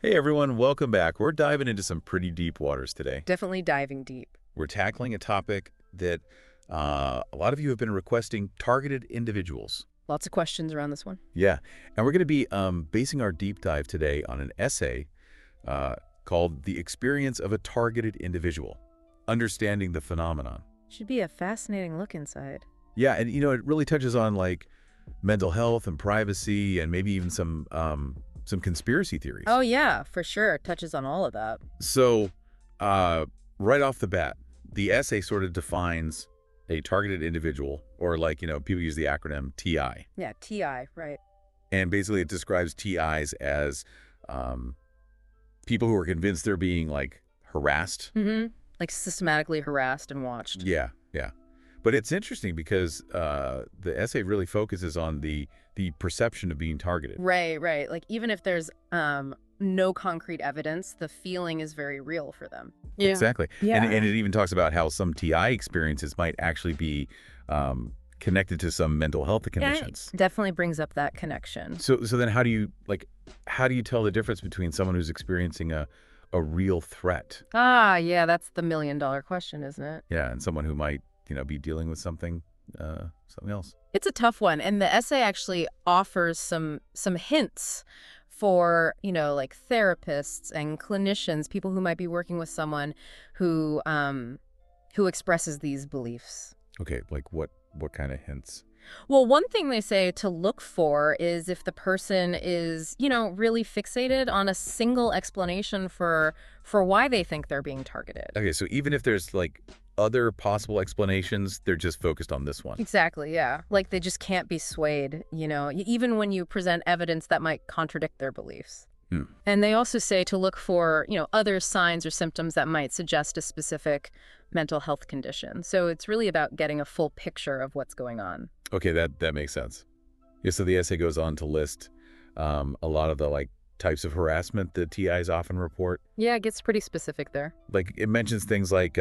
Hey everyone, welcome back. We're diving into some pretty deep waters today. Definitely diving deep. We're tackling a topic that a lot of you have been requesting: targeted individuals. Lots of questions around this one. Yeah, and we're going to be basing our deep dive today on an essay uh, called "The Experience of a Targeted Individual: Understanding the Phenomenon." Should be a fascinating look inside. Yeah, and it really touches on like mental health and privacy, and maybe even some conspiracy theories. Oh yeah, for sure. It touches on all of that. So, uh, right off the bat, the essay sort of defines a targeted individual, or like, people use the acronym TI. Yeah, TI, right. And basically it describes TIs as people who are convinced they're being like harassed. Mm-hmm. Like systematically harassed and watched. Yeah, yeah. But it's interesting because the essay really focuses on the perception of being targeted. Right, right. Like even if there's no concrete evidence, the feeling is very real for them. Yeah. Exactly. Yeah. And it even talks about how some TI experiences might actually be connected to some mental health conditions. Yeah, it definitely brings up that connection. So then how do you tell the difference between someone who's experiencing a real threat? Ah, yeah, that's the million-dollar question, isn't it? Yeah, and someone who might, be dealing with something else. It's a tough one, and the essay actually offers some hints for, like therapists and clinicians, people who might be working with someone who expresses these beliefs. Okay, like what kind of hints? Well, one thing they say to look for is if the person is, really fixated on a single explanation for why they think they're being targeted. Okay, so even if there's like other possible explanations, they're just focused on this one. Exactly, yeah. Like they just can't be swayed, even when you present evidence that might contradict their beliefs. Hmm. And they also say to look for, other signs or symptoms that might suggest a specific mental health condition. So it's really about getting a full picture of what's going on. Okay, that makes sense. Yeah, so the essay goes on to list a lot of the like types of harassment that TIs often report. Yeah, it gets pretty specific there. Like it mentions things like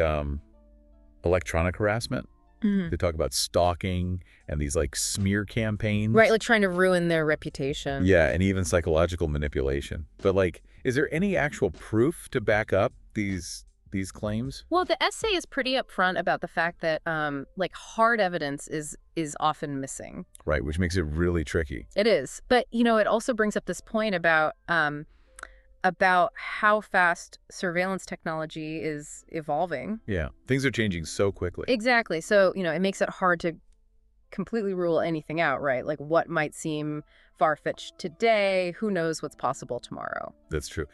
electronic harassment. Mm-hmm. They talk about stalking and these like smear campaigns. Right, like trying to ruin their reputation. Yeah, and even psychological manipulation. But like, is there any actual proof to back up these claims? Well, the essay is pretty upfront about the fact that like hard evidence is often missing. Right, which makes it really tricky. It is. But, it also brings up this point about how fast surveillance technology is evolving. Yeah, things are changing so quickly. Exactly. So, it makes it hard to completely rule anything out, right? Like what might seem far-fetched today, who knows what's possible tomorrow. That's true.